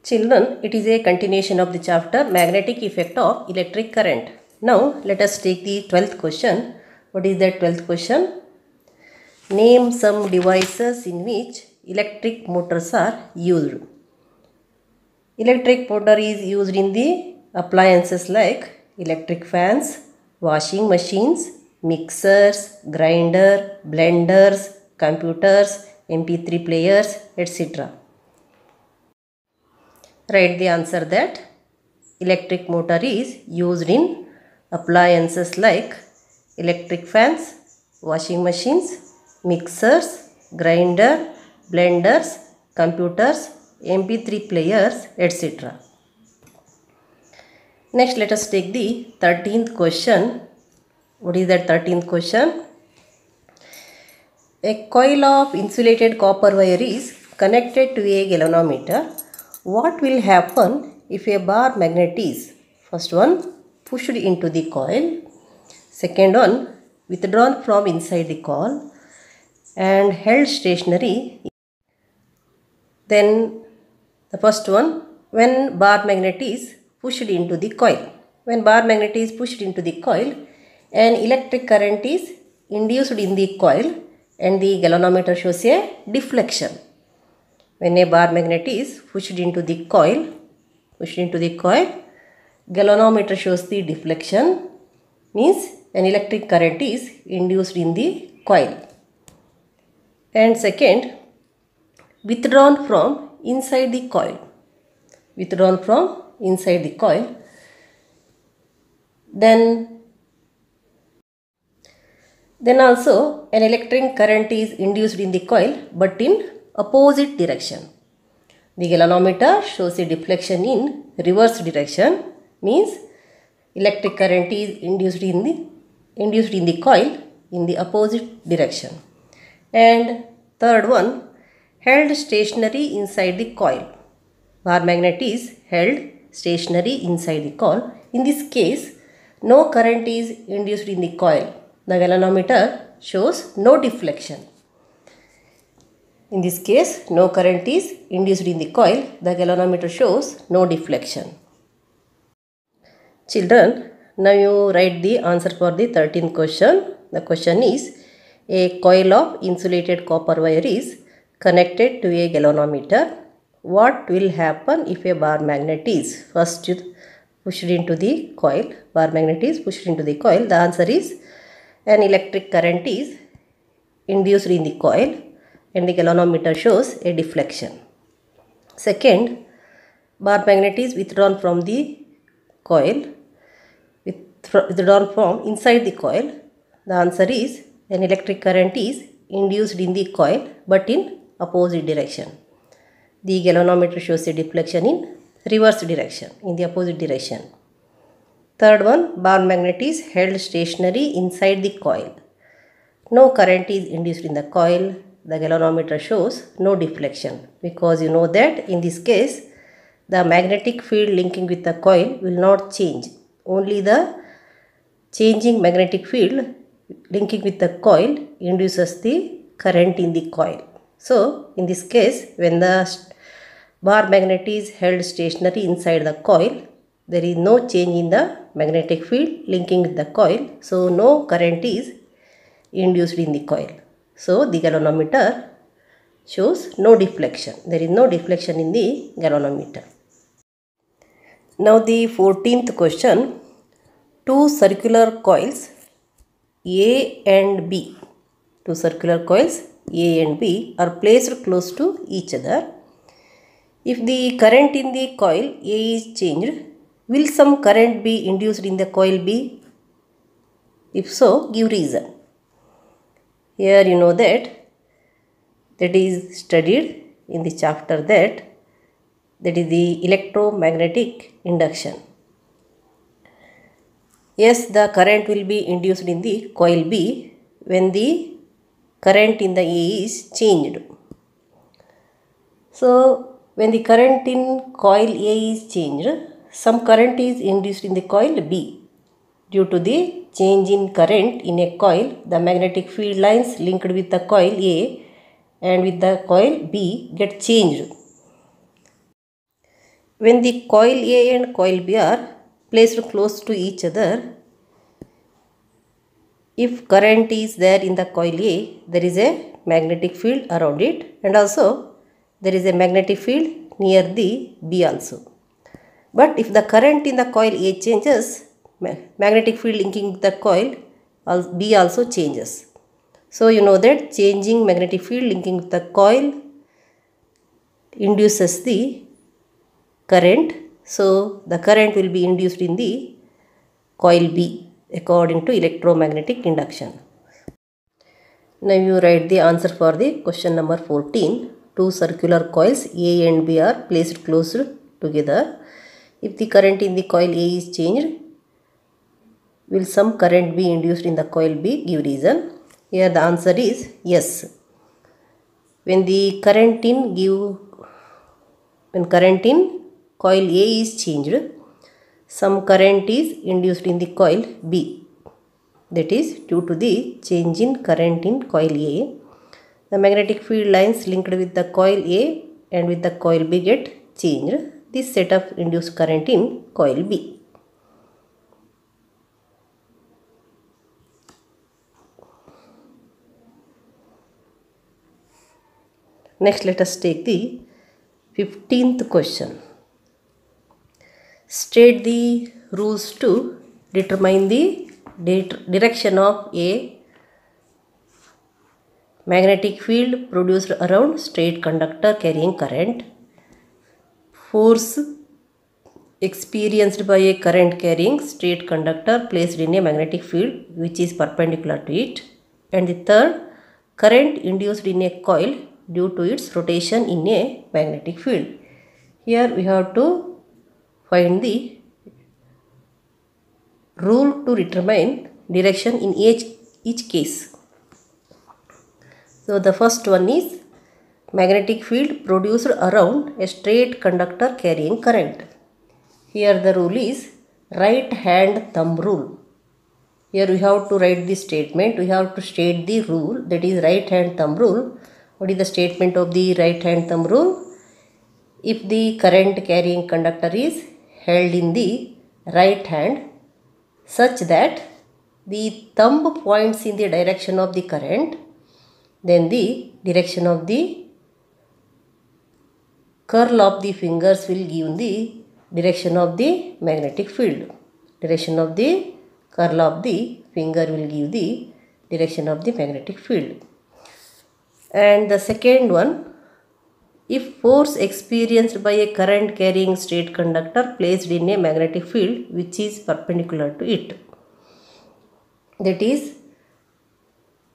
Children, it is a continuation of the chapter Magnetic Effect of Electric Current. Now, let us take the 12th question. What is that 12th question? Name some devices in which electric motors are used. Electric motor is used in the appliances like electric fans, washing machines, mixers, grinder, blenders, computers, MP3 players, etc. Write the answer that electric motor is used in appliances like electric fans, washing machines, mixers, grinder, blenders, computers, MP3 players, etc. Next, let us take the 13th question. What is that 13th question? A coil of insulated copper wire is connected to a galvanometer. What will happen if a bar magnet is, first one, pushed into the coil, second one, withdrawn from inside the coil and held stationary? Then the first one, when bar magnet is pushed into the coil. When bar magnet is pushed into the coil, an electric current is induced in the coil and the galvanometer shows a deflection. When a bar magnet is pushed into the coil, galvanometer shows the deflection, means an electric current is induced in the coil. And second, withdrawn from inside the coil. Then also an electric current is induced in the coil but in opposite direction. The galvanometer shows a deflection in reverse direction, means electric current is induced in the coil in the opposite direction. And third one, held stationary inside the coil. Bar magnet is held stationary inside the coil. In this case, no current is induced in the coil. The galvanometer shows no deflection. In this case, no current is induced in the coil. The galvanometer shows no deflection. Children, now you write the answer for the 13th question. The question is, a coil of insulated copper wire is connected to a galvanometer. What will happen if a bar magnet is first pushed into the coil? Bar magnet is pushed into the coil. The answer is, an electric current is induced in the coil and the galvanometer shows a deflection. Second, bar magnet is withdrawn from the coil, withdrawn from inside the coil. The answer is, an electric current is induced in the coil but in opposite direction. The galvanometer shows a deflection in reverse direction, in the opposite direction. Third one, bar magnet is held stationary inside the coil. No current is induced in the coil. The galvanometer shows no deflection, because you know that in this case the magnetic field linking with the coil will not change. Only the changing magnetic field linking with the coil induces the current in the coil. So in this case, when the bar magnet is held stationary inside the coil, there is no change in the magnetic field linking with the coil. So no current is induced in the coil. So the galvanometer shows no deflection. There is no deflection in the galvanometer. Now the 14th question. Two circular coils A and B. Two circular coils A and B are placed close to each other. If the current in the coil A is changed, will some current be induced in the coil B? If so, give reason. Here you know that is studied in the chapter that is the electromagnetic induction. Yes, the current will be induced in the coil B when the current in the A is changed. So when the current in coil A is changed, some current is induced in the coil B. Due to the change in current in a coil, the magnetic field lines linked with the coil A and with the coil B get changed. when the coil A and coil B are placed close to each other, if current is there in the coil A, there is a magnetic field around it, and also there is a magnetic field near the B also. But if the current in the coil A changes, magnetic field linking the coil B also changes. So you know that changing magnetic field linking the coil induces the current. So the current will be induced in the coil B according to electromagnetic induction. Now you write the answer for the question number 14. Two circular coils A and B are placed close together. If the current in the coil A is changed, will some current be induced in the coil B? Give reason. Here the answer is yes. When current in coil A is changed, some current is induced in the coil B. That is due to the change in current in coil A. The magnetic field lines linked with the coil A and with the coil B get changed. This set of induced current in coil B. Next, let us take the 15th question. State the rules to determine the direction of a magnetic field produced around straight conductor carrying current, force experienced by a current carrying straight conductor placed in a magnetic field which is perpendicular to it, and the third, current induced in a coil due to its rotation in a magnetic field. Here we have to find the rule to determine direction in each case. So the first one is magnetic field produced around a straight conductor carrying current. Here the rule is right hand thumb rule. Here we have to write the statement. We have to state the rule, that is right hand thumb rule. What is the statement of the right hand thumb rule? If the current carrying conductor is held in the right hand such that the thumb points in the direction of the current, then the direction of the curl of the fingers will give the direction of the magnetic field. Direction of the curl of the finger will give the direction of the magnetic field. And the second one, if force experienced by a current carrying straight conductor placed in a magnetic field which is perpendicular to it, that is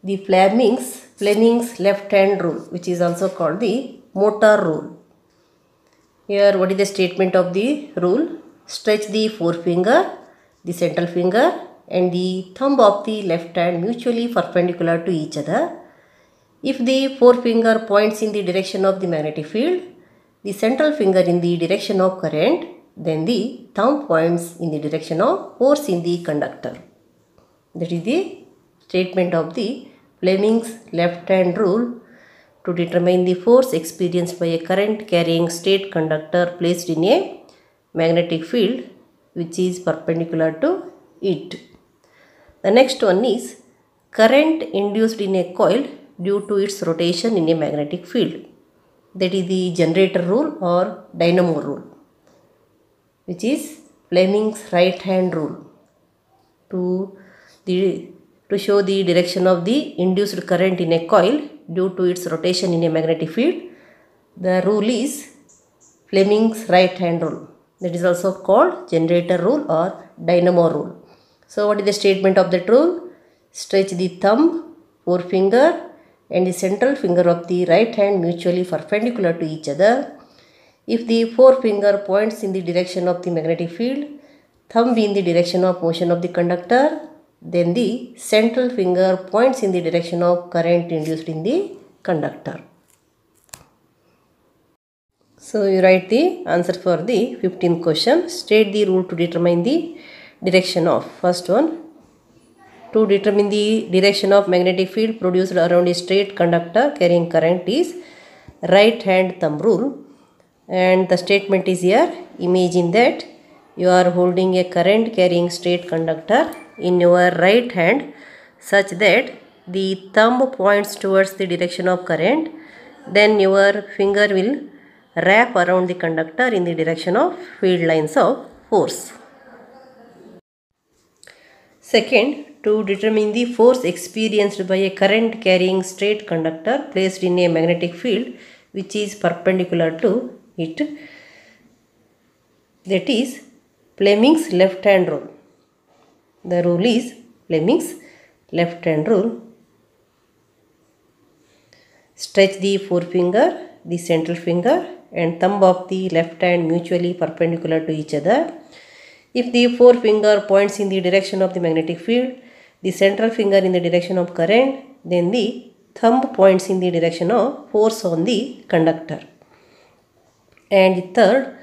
the Fleming's left hand rule, which is also called the motor rule. Here what is the statement of the rule? Stretch the forefinger, the central finger and the thumb of the left hand mutually perpendicular to each other. If the forefinger points in the direction of the magnetic field, the central finger in the direction of current, then the thumb points in the direction of force in the conductor. That is the statement of the Fleming's left hand rule to determine the force experienced by a current carrying straight conductor placed in a magnetic field which is perpendicular to it. The next one is current induced in a coil due to its rotation in a magnetic field. That is the generator rule or dynamo rule, which is Fleming's right hand rule. To show the direction of the induced current in a coil due to its rotation in a magnetic field, the rule is Fleming's right hand rule. That is also called generator rule or dynamo rule. So what is the statement of that rule? Stretch the thumb, forefinger and the central finger of the right hand mutually perpendicular to each other. If the forefinger points in the direction of the magnetic field, thumb in the direction of motion of the conductor, then the central finger points in the direction of current induced in the conductor. So you write the answer for the 15th question. State the rule to determine the direction of. First one, to determine the direction of magnetic field produced around a straight conductor carrying current is right hand thumb rule. And the statement is here, imagine that you are holding a current carrying straight conductor in your right hand such that the thumb points towards the direction of current, then your finger will wrap around the conductor in the direction of field lines of force. Second, to determine the force experienced by a current carrying straight conductor placed in a magnetic field which is perpendicular to it, that is Fleming's left hand rule. The rule is Fleming's left hand rule. Stretch the forefinger, the central finger and thumb of the left hand mutually perpendicular to each other. If the forefinger points in the direction of the magnetic field, the central finger in the direction of current, then the thumb points in the direction of force on the conductor. And the third,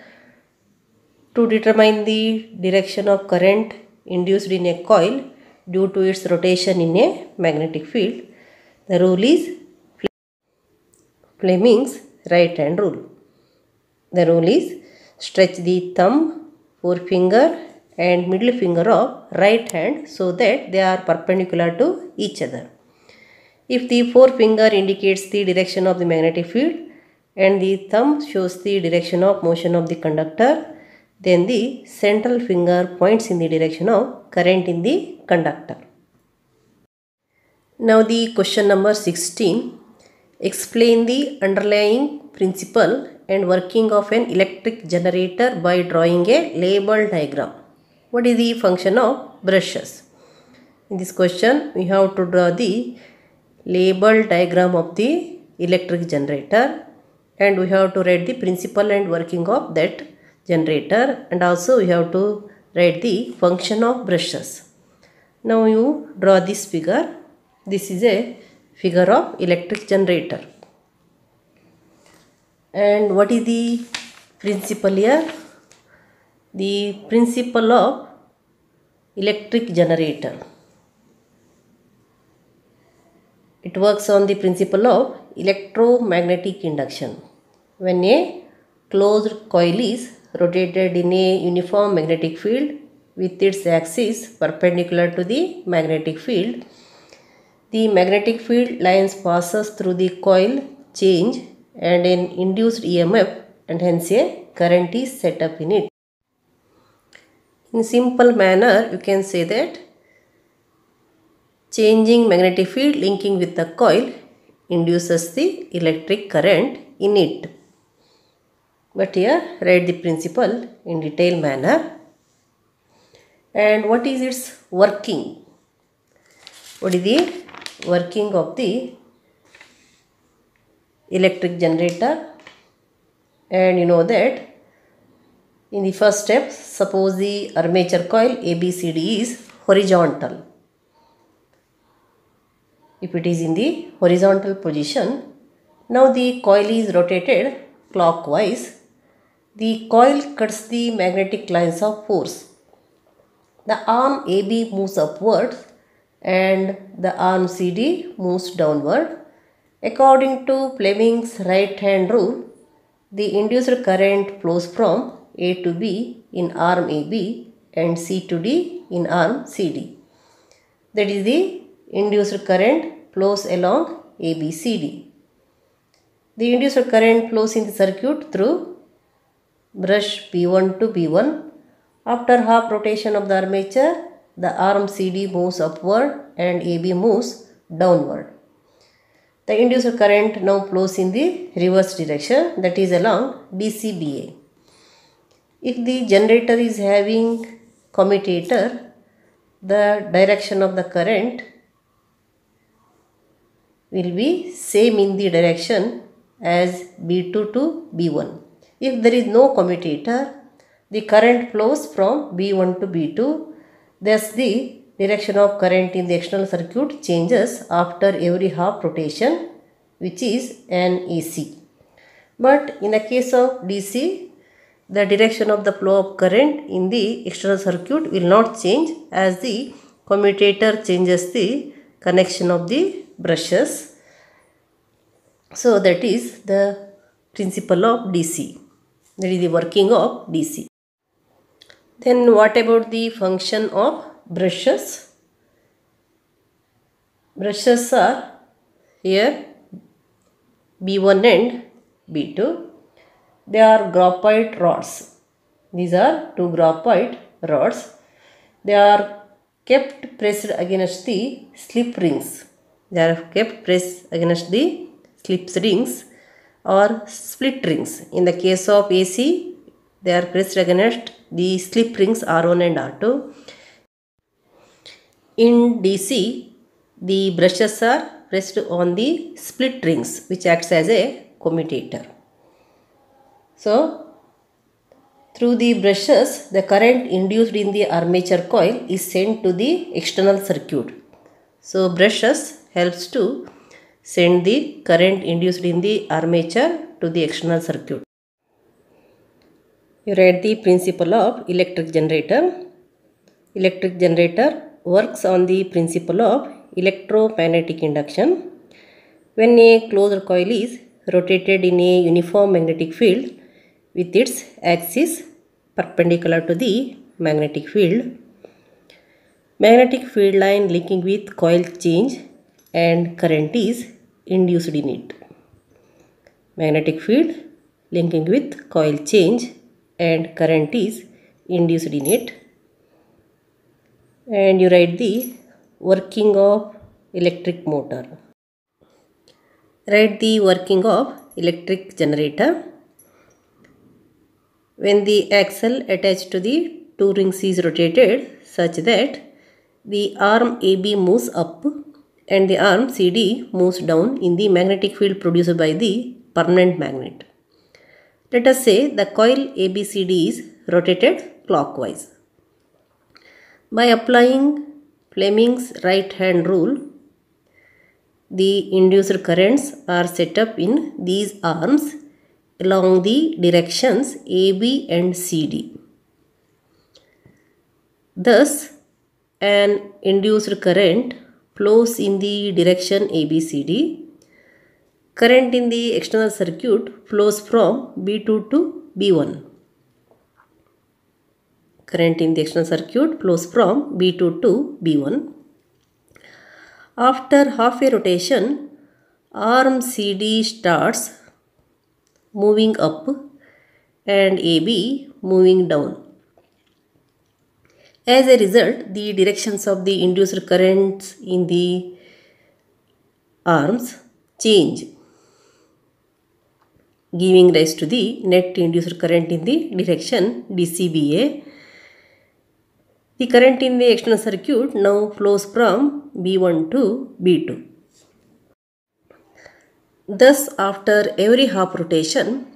to determine the direction of current induced in a coil due to its rotation in a magnetic field, the rule is Fleming's right hand rule. The rule is stretch the thumb, forefinger and middle finger of right hand so that they are perpendicular to each other. If the forefinger indicates the direction of the magnetic field and the thumb shows the direction of motion of the conductor, then the central finger points in the direction of current in the conductor. Now the question number 16. Explain the underlying principle and working of an electric generator by drawing a label diagram. What is the function of brushes? In this question, we have to draw the label diagram of the electric generator and we have to write the principle and working of that generator, and also we have to write the function of brushes. Now you draw this figure. This is a figure of electric generator. And what is the principle here? The principle of electric generator. It works on the principle of electromagnetic induction. When a closed coil is rotated in a uniform magnetic field with its axis perpendicular to the magnetic field, the magnetic field lines passes through the coil change and an induced EMF and hence a current is set up in it. In simple manner, you can say that changing magnetic field linking with the coil induces the electric current in it. But here write the principle in detailed manner. And what is its working? What is the working of the electric generator? And you know that in the first step, suppose the armature coil ABCD is horizontal. If it is in the horizontal position, now the coil is rotated clockwise. The coil cuts the magnetic lines of force. The arm AB moves upward and the arm CD moves downward. According to Fleming's right hand rule, the induced current flows from A to B in arm AB and C to D in arm CD. That is, the induced current flows along ABCD. The induced current flows in the circuit through brush B1 to B1. After half rotation of the armature, the arm CD moves upward and AB moves downward. The induced current now flows in the reverse direction, that is along DCBA. If the generator is having commutator, the direction of the current will be same in the direction as B2 to B1. If there is no commutator, the current flows from B1 to B2. Thus, the direction of current in the external circuit changes after every half rotation, which is an AC. But in the case of DC, the direction of the flow of current in the external circuit will not change as the commutator changes the connection of the brushes. So that is the principle of DC. That is the working of DC. Then what about the function of brushes? Brushes are here B1 and B2. They are graphite rods. These are two graphite rods. They are kept pressed against the slip rings. They are kept pressed against the slip rings or split rings. In the case of AC, they are pressed against the slip rings R1 and R2. In DC, the brushes are pressed on the split rings, which acts as a commutator. So, through the brushes, the current induced in the armature coil is sent to the external circuit. So, brushes helps to send the current induced in the armature to the external circuit. You write the principle of electric generator. Electric generator works on the principle of electromagnetic induction. When a closed coil is rotated in a uniform magnetic field with its axis perpendicular to the magnetic field, magnetic field line linking with coil change and current is induced in it. Magnetic field linking with coil change and current is induced in it. And you write the working of electric motor. Write the working of electric generator. When the axle attached to the two rings is rotated such that the arm AB moves up and the arm CD moves down in the magnetic field produced by the permanent magnet. Let us say the coil ABCD is rotated clockwise. By applying Fleming's right hand rule, the induced currents are set up in these arms along the directions AB and CD. Thus, an induced current flows in the direction ABCD. Current in the external circuit flows from B2 to B1. Current in the external circuit flows from B2 to B1. After half a rotation, arm CD starts moving up and AB moving down. As a result, the directions of the induced currents in the arms change, giving rise to the net induced current in the direction DCBA. The current in the external circuit now flows from B1 to B2. Thus, after every half rotation,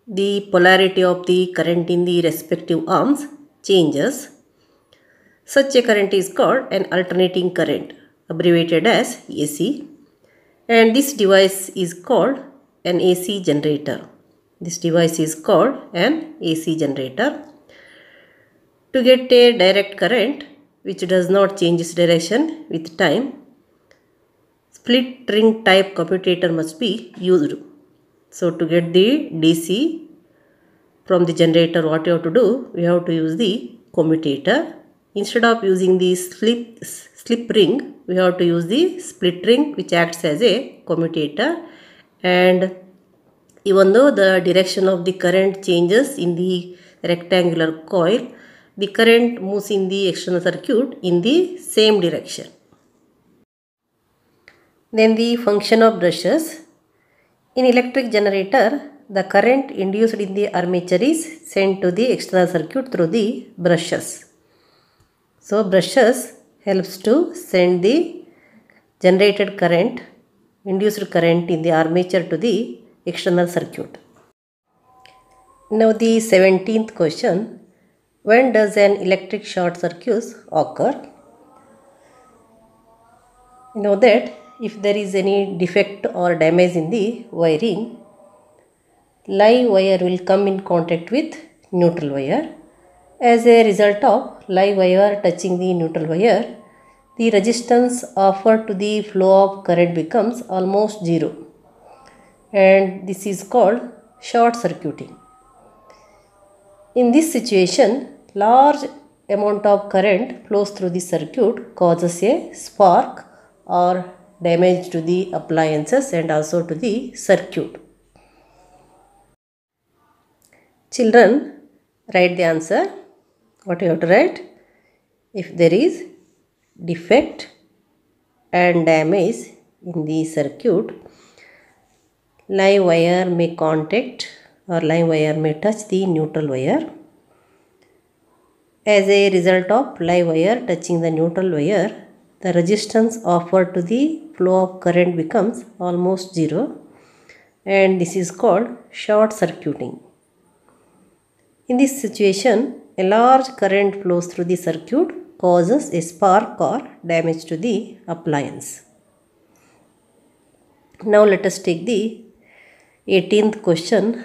the polarity of the current in the respective arms changes. Such a current is called an alternating current, abbreviated as AC, and this device is called an AC generator. This device is called an AC generator. To get a direct current which does not change its direction with time, split ring type commutator must be used. So to get the DC from the generator, what you have to do? We have to use the commutator. Instead of using the slip ring, we have to use the split ring, which acts as a commutator. And even though the direction of the current changes in the rectangular coil, the current moves in the external circuit in the same direction. Then the function of brushes. In electric generator, the current induced in the armature is sent to the external circuit through the brushes. So brushes helps to send the generated current, induced current in the armature to the external circuit. Now the 17th question. When does an electric short circuit occur? You know that if there is any defect or damage in the wiring, live wire will come in contact with neutral wire. As a result of live wire touching the neutral wire, the resistance offered to the flow of current becomes almost zero, and this is called short circuiting. In this situation, large amount of current flows through the circuit, causes a spark or damage to the appliances and also to the circuit. Children, write the answer. What you have to write? If there is defect and damage in the circuit, live wire may contact or live wire may touch the neutral wire. As a result of live wire touching the neutral wire, the resistance offered to the flow of current becomes almost zero, and this is called short circuiting. In this situation, a large current flows through the circuit, causes a spark or damage to the appliance. Now let us take the 18th question.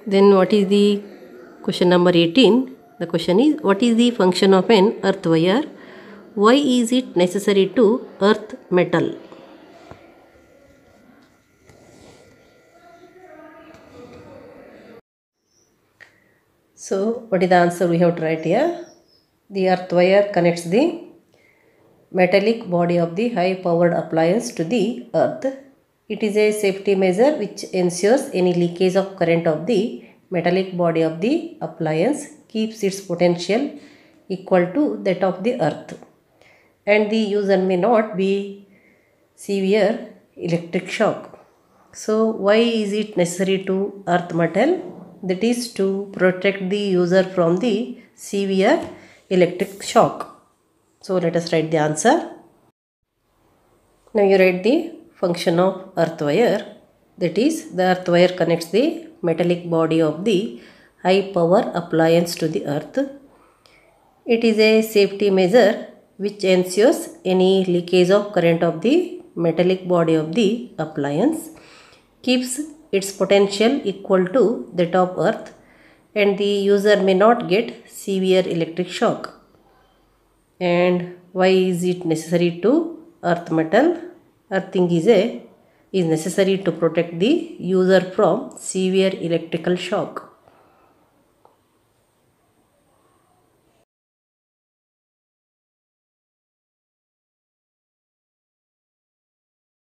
Then what is the question number 18? The question is, what is the function of an earth wire? Why is it necessary to earth metal? So what is the answer we have to write here? The earth wire connects the metallic body of the high powered appliance to the earth. It is a safety measure which ensures any leakage of current of the metallic body of the appliance keeps its potential equal to that of the earth, and the user may not be severe electric shock. So why is it necessary to earth metal? That is to protect the user from the severe electric shock. So let us write the answer. Now you write the function of earth wire. That is, the earth wire connects the metallic body of the high power appliance to the earth. It is a safety measure which ensures any leakage of current of the metallic body of the appliance keeps its potential equal to that of earth, and the user may not get severe electric shock. And why is it necessary to earth metal? Earthing is necessary to protect the user from severe electrical shock.